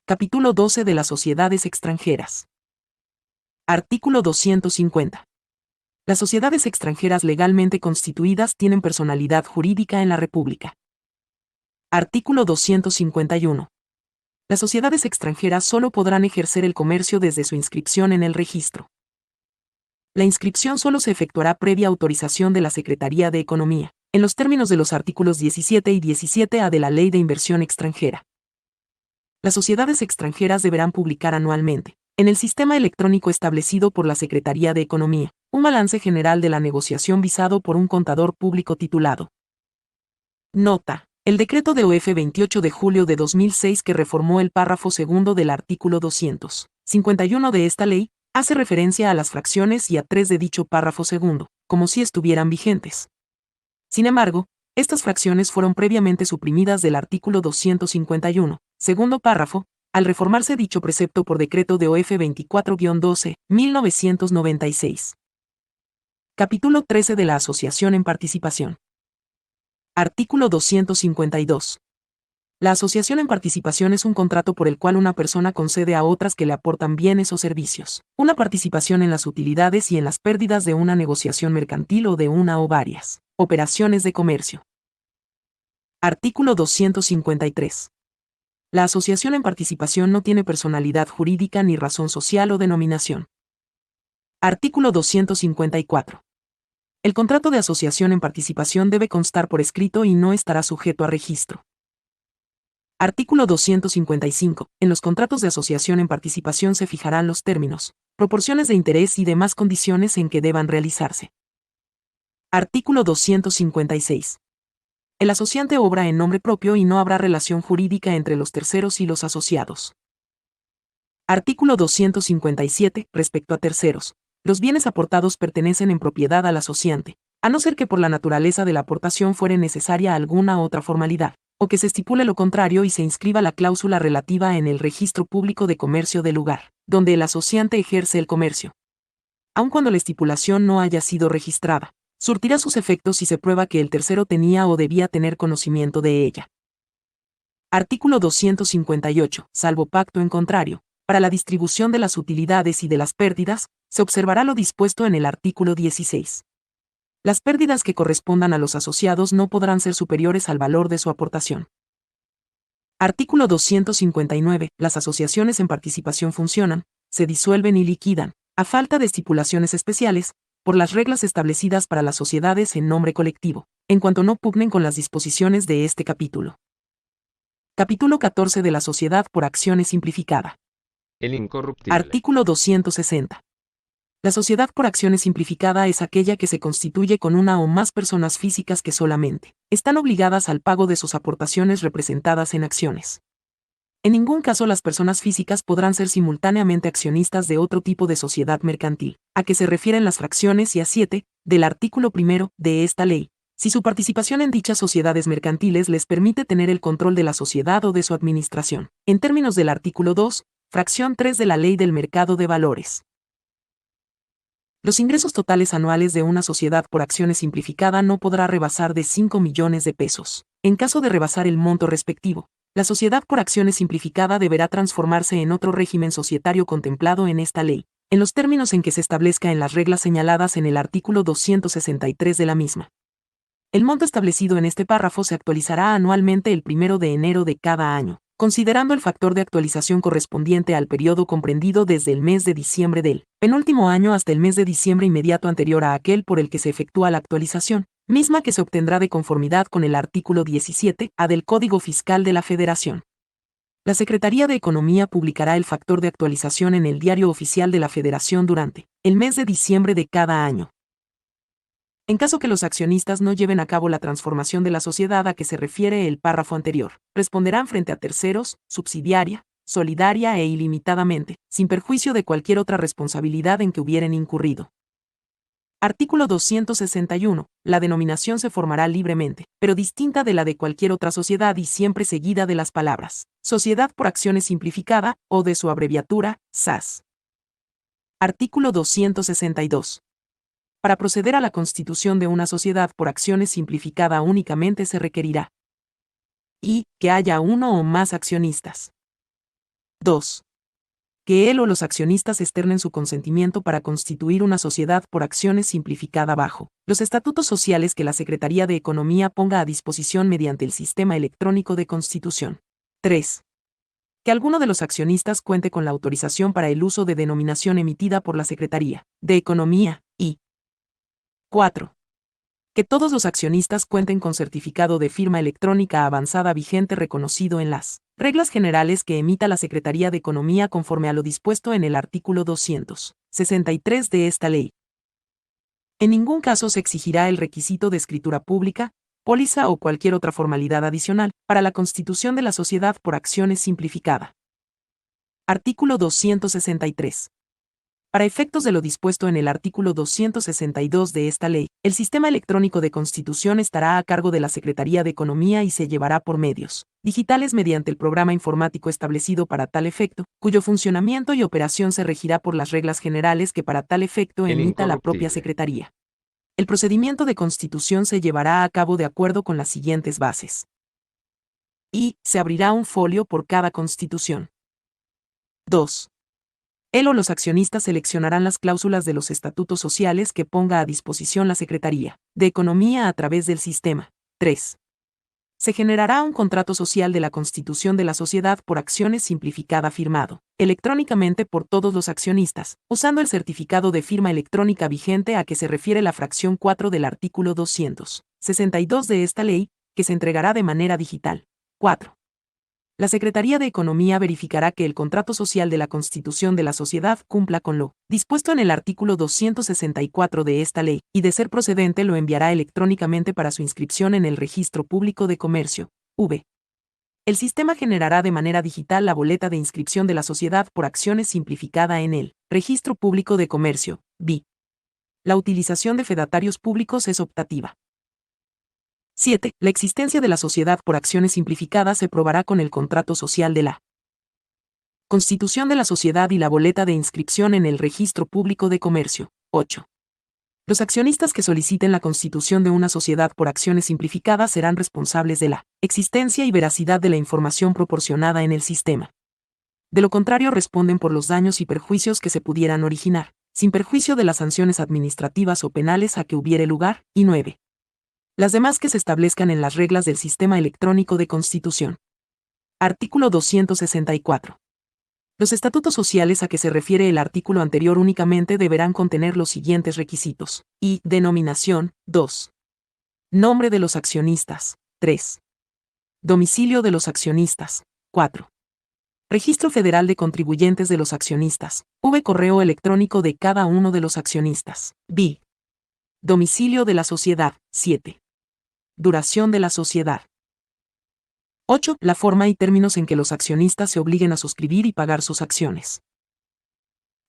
Capítulo 12 de las sociedades extranjeras. Artículo 250. Las sociedades extranjeras legalmente constituidas tienen personalidad jurídica en la República. Artículo 251. Las sociedades extranjeras solo podrán ejercer el comercio desde su inscripción en el registro. La inscripción solo se efectuará previa autorización de la Secretaría de Economía, en los términos de los artículos 17 y 17A de la Ley de Inversión Extranjera. Las sociedades extranjeras deberán publicar anualmente, en el sistema electrónico establecido por la Secretaría de Economía, un balance general de la negociación visado por un contador público titulado. Nota. El decreto de OF 28 de julio de 2006 que reformó el párrafo segundo del artículo 251 de esta ley, hace referencia a las fracciones y a 3 de dicho párrafo segundo, como si estuvieran vigentes. Sin embargo, estas fracciones fueron previamente suprimidas del artículo 251, segundo párrafo, al reformarse dicho precepto por decreto de OF 24-12, 1996. Capítulo 13 de la Asociación en Participación. Artículo 252. La asociación en participación es un contrato por el cual una persona concede a otras que le aportan bienes o servicios, una participación en las utilidades y en las pérdidas de una negociación mercantil o de una o varias operaciones de comercio. Artículo 253. La asociación en participación no tiene personalidad jurídica ni razón social o denominación. Artículo 254. El contrato de asociación en participación debe constar por escrito y no estará sujeto a registro. Artículo 255. En los contratos de asociación en participación se fijarán los términos, proporciones de interés y demás condiciones en que deban realizarse. Artículo 256. El asociante obra en nombre propio y no habrá relación jurídica entre los terceros y los asociados. Artículo 257. Respecto a terceros, los bienes aportados pertenecen en propiedad al asociante, a no ser que por la naturaleza de la aportación fuere necesaria alguna otra formalidad, o que se estipule lo contrario y se inscriba la cláusula relativa en el registro público de comercio del lugar, donde el asociante ejerce el comercio. Aun cuando la estipulación no haya sido registrada, surtirá sus efectos si se prueba que el tercero tenía o debía tener conocimiento de ella. Artículo 258. Salvo pacto en contrario, para la distribución de las utilidades y de las pérdidas, se observará lo dispuesto en el artículo 16. Las pérdidas que correspondan a los asociados no podrán ser superiores al valor de su aportación. Artículo 259. Las asociaciones en participación funcionan, se disuelven y liquidan, a falta de estipulaciones especiales, por las reglas establecidas para las sociedades en nombre colectivo, en cuanto no pugnen con las disposiciones de este capítulo. Capítulo 14 de la Sociedad por Acciones Simplificada. El incorruptible. Artículo 260. La sociedad por acciones simplificada es aquella que se constituye con una o más personas físicas que solamente están obligadas al pago de sus aportaciones representadas en acciones. En ningún caso las personas físicas podrán ser simultáneamente accionistas de otro tipo de sociedad mercantil, a que se refieren las fracciones y a 7 del artículo 1 de esta ley, si su participación en dichas sociedades mercantiles les permite tener el control de la sociedad o de su administración, en términos del artículo 2, fracción 3 de la Ley del Mercado de Valores. Los ingresos totales anuales de una sociedad por acciones simplificada no podrá rebasar de 5 millones de pesos. En caso de rebasar el monto respectivo, la sociedad por acciones simplificada deberá transformarse en otro régimen societario contemplado en esta ley, en los términos en que se establezca en las reglas señaladas en el artículo 263 de la misma. El monto establecido en este párrafo se actualizará anualmente el 1 de enero de cada año, considerando el factor de actualización correspondiente al periodo comprendido desde el mes de diciembre del penúltimo año hasta el mes de diciembre inmediato anterior a aquel por el que se efectúa la actualización, misma que se obtendrá de conformidad con el artículo 17A del Código Fiscal de la Federación. La Secretaría de Economía publicará el factor de actualización en el Diario Oficial de la Federación durante el mes de diciembre de cada año. En caso que los accionistas no lleven a cabo la transformación de la sociedad a que se refiere el párrafo anterior, responderán frente a terceros, subsidiaria, solidaria e ilimitadamente, sin perjuicio de cualquier otra responsabilidad en que hubieren incurrido. Artículo 261. La denominación se formará libremente, pero distinta de la de cualquier otra sociedad y siempre seguida de las palabras Sociedad por Acciones Simplificada o de su abreviatura, SAS. Artículo 262. Para proceder a la constitución de una sociedad por acciones simplificada únicamente se requerirá y que haya uno o más accionistas. 2. Que él o los accionistas externen su consentimiento para constituir una sociedad por acciones simplificada bajo los estatutos sociales que la Secretaría de Economía ponga a disposición mediante el sistema electrónico de constitución. 3. Que alguno de los accionistas cuente con la autorización para el uso de denominación emitida por la Secretaría de Economía, y 4. Que todos los accionistas cuenten con certificado de firma electrónica avanzada vigente reconocido en las reglas generales que emita la Secretaría de Economía conforme a lo dispuesto en el artículo 263 de esta ley. En ningún caso se exigirá el requisito de escritura pública, póliza o cualquier otra formalidad adicional para la constitución de la sociedad por acciones simplificada. Artículo 263. Para efectos de lo dispuesto en el artículo 262 de esta ley, el sistema electrónico de constitución estará a cargo de la Secretaría de Economía y se llevará por medios digitales mediante el programa informático establecido para tal efecto, cuyo funcionamiento y operación se regirá por las reglas generales que para tal efecto El emita la propia incorruptible. Secretaría. El procedimiento de constitución se llevará a cabo de acuerdo con las siguientes bases. Y se abrirá un folio por cada constitución. 2. Él o los accionistas seleccionarán las cláusulas de los estatutos sociales que ponga a disposición la Secretaría de Economía a través del sistema. 3. Se generará un contrato social de la constitución de la sociedad por acciones simplificada firmado electrónicamente por todos los accionistas, usando el certificado de firma electrónica vigente a que se refiere la fracción 4 del artículo 262 de esta ley, que se entregará de manera digital. 4. La Secretaría de Economía verificará que el contrato social de la constitución de la sociedad cumpla con lo dispuesto en el artículo 264 de esta ley, y de ser procedente lo enviará electrónicamente para su inscripción en el Registro Público de Comercio, V. El sistema generará de manera digital la boleta de inscripción de la sociedad por acciones simplificada en el Registro Público de Comercio, B. La utilización de fedatarios públicos es optativa. 7. La existencia de la sociedad por acciones simplificadas se probará con el contrato social de la constitución de la sociedad y la boleta de inscripción en el Registro Público de Comercio. 8. Los accionistas que soliciten la constitución de una sociedad por acciones simplificadas serán responsables de la existencia y veracidad de la información proporcionada en el sistema. De lo contrario, responden por los daños y perjuicios que se pudieran originar, sin perjuicio de las sanciones administrativas o penales a que hubiere lugar. Y 9. Las demás que se establezcan en las reglas del Sistema Electrónico de Constitución. Artículo 264. Los estatutos sociales a que se refiere el artículo anterior únicamente deberán contener los siguientes requisitos. Y denominación. 2. Nombre de los accionistas. 3. Domicilio de los accionistas. 4. Registro Federal de Contribuyentes de los accionistas. Correo electrónico de cada uno de los accionistas. B. Domicilio de la sociedad. 7. Duración de la sociedad. 8. La forma y términos en que los accionistas se obliguen a suscribir y pagar sus acciones.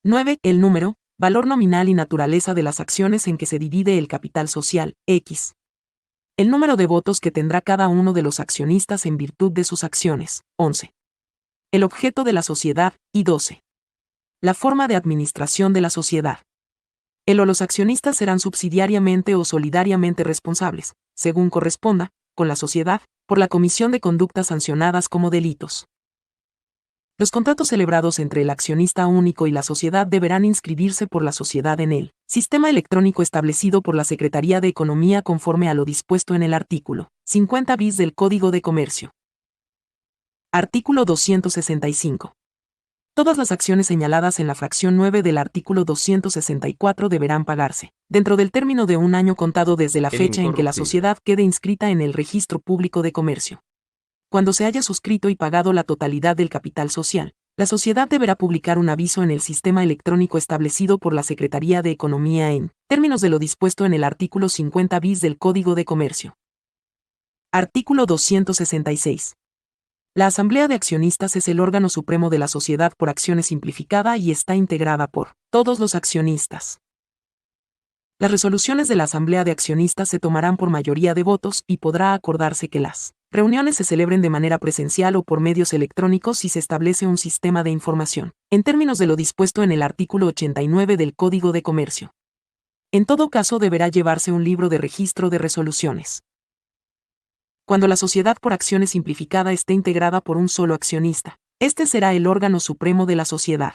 9. El número, valor nominal y naturaleza de las acciones en que se divide el capital social, X. El número de votos que tendrá cada uno de los accionistas en virtud de sus acciones, 11. El objeto de la sociedad, y 12. La forma de administración de la sociedad. Él o los accionistas serán subsidiariamente o solidariamente responsables, según corresponda, con la sociedad, por la comisión de conductas sancionadas como delitos. Los contratos celebrados entre el accionista único y la sociedad deberán inscribirse por la sociedad en el sistema electrónico establecido por la Secretaría de Economía conforme a lo dispuesto en el artículo 50 bis del Código de Comercio. Artículo 265. Todas las acciones señaladas en la fracción 9 del artículo 264 deberán pagarse, dentro del término de un año contado desde la El fecha en que la incorruptible. sociedad quede inscrita en el Registro Público de Comercio. Cuando se haya suscrito y pagado la totalidad del capital social, la sociedad deberá publicar un aviso en el sistema electrónico establecido por la Secretaría de Economía en términos de lo dispuesto en el artículo 50 bis del Código de Comercio. Artículo 266. La Asamblea de Accionistas es el órgano supremo de la sociedad por acciones simplificada y está integrada por todos los accionistas. Las resoluciones de la Asamblea de Accionistas se tomarán por mayoría de votos y podrá acordarse que las reuniones se celebren de manera presencial o por medios electrónicos si se establece un sistema de información, en términos de lo dispuesto en el artículo 89 del Código de Comercio. En todo caso deberá llevarse un libro de registro de resoluciones. Cuando la sociedad por acciones simplificada esté integrada por un solo accionista, Este será el órgano supremo de la sociedad.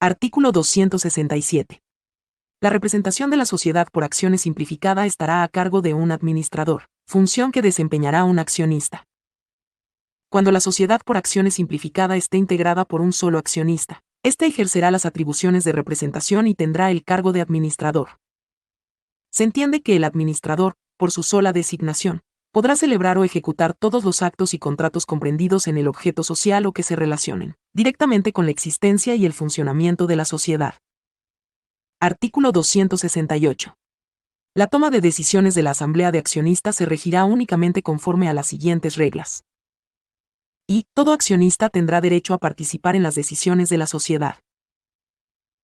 Artículo 267. La representación de la sociedad por acciones simplificada estará a cargo de un administrador, función que desempeñará un accionista. Cuando la sociedad por acciones simplificada esté integrada por un solo accionista, éste ejercerá las atribuciones de representación y tendrá el cargo de administrador. Se entiende que el administrador, por su sola designación, podrá celebrar o ejecutar todos los actos y contratos comprendidos en el objeto social o que se relacionen directamente con la existencia y el funcionamiento de la sociedad. Artículo 268. La toma de decisiones de la Asamblea de Accionistas se regirá únicamente conforme a las siguientes reglas. Y todo accionista tendrá derecho a participar en las decisiones de la sociedad.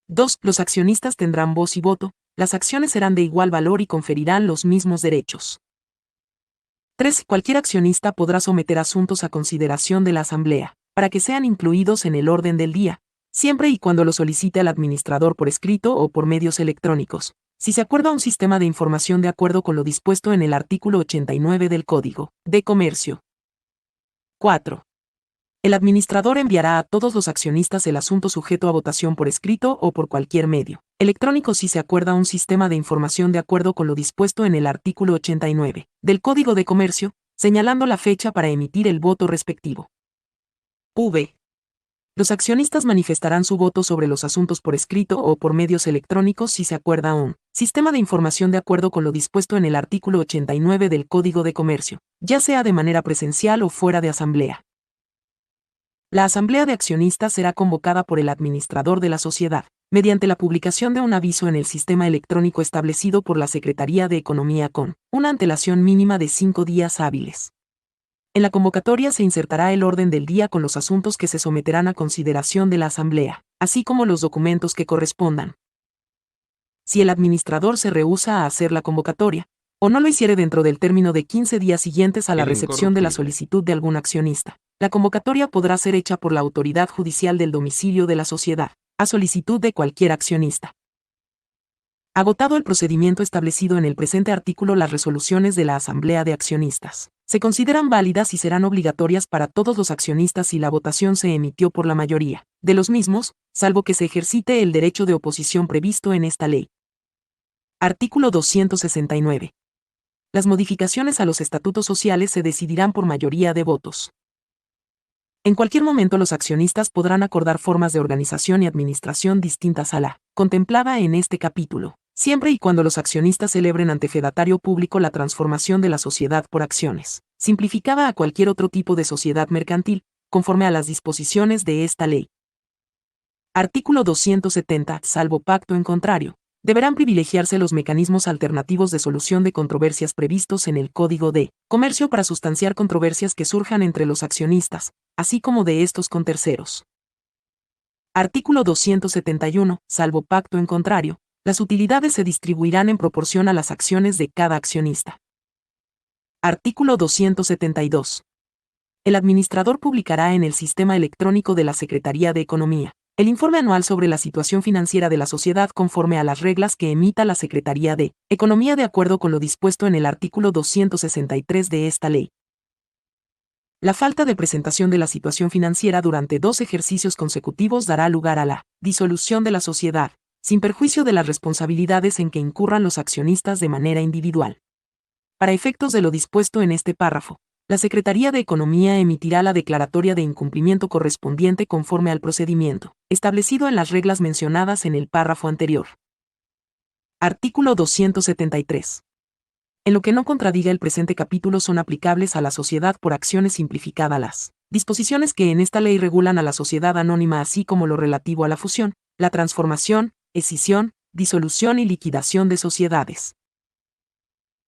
2. Los accionistas tendrán voz y voto, las acciones serán de igual valor y conferirán los mismos derechos. 3. Cualquier accionista podrá someter asuntos a consideración de la Asamblea, para que sean incluidos en el orden del día, siempre y cuando lo solicite al administrador por escrito o por medios electrónicos, si se acuerda un sistema de información de acuerdo con lo dispuesto en el artículo 89 del Código de Comercio. 4. El administrador enviará a todos los accionistas el asunto sujeto a votación por escrito o por cualquier medio electrónico si se acuerda un sistema de información de acuerdo con lo dispuesto en el artículo 89 del Código de Comercio, señalando la fecha para emitir el voto respectivo. V. Los accionistas manifestarán su voto sobre los asuntos por escrito o por medios electrónicos si se acuerda un sistema de información de acuerdo con lo dispuesto en el artículo 89 del Código de Comercio, ya sea de manera presencial o fuera de asamblea. La Asamblea de Accionistas será convocada por el administrador de la sociedad, mediante la publicación de un aviso en el sistema electrónico establecido por la Secretaría de Economía con una antelación mínima de 5 días hábiles. En la convocatoria se insertará el orden del día con los asuntos que se someterán a consideración de la Asamblea, así como los documentos que correspondan. Si el administrador se rehúsa a hacer la convocatoria, o no lo hiciere dentro del término de 15 días siguientes a la recepción de la solicitud de algún accionista, la convocatoria podrá ser hecha por la autoridad judicial del domicilio de la sociedad, a solicitud de cualquier accionista. Agotado el procedimiento establecido en el presente artículo, las resoluciones de la Asamblea de Accionistas se consideran válidas y serán obligatorias para todos los accionistas si la votación se emitió por la mayoría de los mismos, salvo que se ejercite el derecho de oposición previsto en esta ley. Artículo 269. Las modificaciones a los estatutos sociales se decidirán por mayoría de votos. En cualquier momento los accionistas podrán acordar formas de organización y administración distintas a la contemplada en este capítulo, siempre y cuando los accionistas celebren ante fedatario público la transformación de la sociedad por acciones, simplificada a cualquier otro tipo de sociedad mercantil, conforme a las disposiciones de esta ley. Artículo 270. Salvo pacto en contrario, deberán privilegiarse los mecanismos alternativos de solución de controversias previstos en el Código de Comercio para sustanciar controversias que surjan entre los accionistas, así como de estos con terceros. Artículo 271. Salvo pacto en contrario, las utilidades se distribuirán en proporción a las acciones de cada accionista. Artículo 272. El administrador publicará en el sistema electrónico de la Secretaría de Economía el informe anual sobre la situación financiera de la sociedad conforme a las reglas que emita la Secretaría de Economía de acuerdo con lo dispuesto en el artículo 263 de esta ley. La falta de presentación de la situación financiera durante 2 ejercicios consecutivos dará lugar a la disolución de la sociedad, sin perjuicio de las responsabilidades en que incurran los accionistas de manera individual. Para efectos de lo dispuesto en este párrafo, la Secretaría de Economía emitirá la declaratoria de incumplimiento correspondiente conforme al procedimiento establecido en las reglas mencionadas en el párrafo anterior. Artículo 273. En lo que no contradiga el presente capítulo son aplicables a la sociedad por acciones simplificada las disposiciones que en esta ley regulan a la sociedad anónima así como lo relativo a la fusión, la transformación, escisión, disolución y liquidación de sociedades.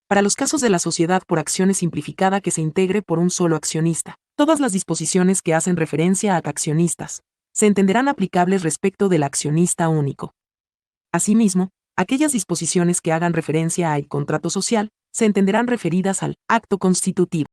Para los casos de la sociedad por acciones simplificada que se integre por un solo accionista, todas las disposiciones que hacen referencia a accionistas se entenderán aplicables respecto del accionista único. Asimismo, aquellas disposiciones que hagan referencia al contrato social se entenderán referidas al acto constitutivo.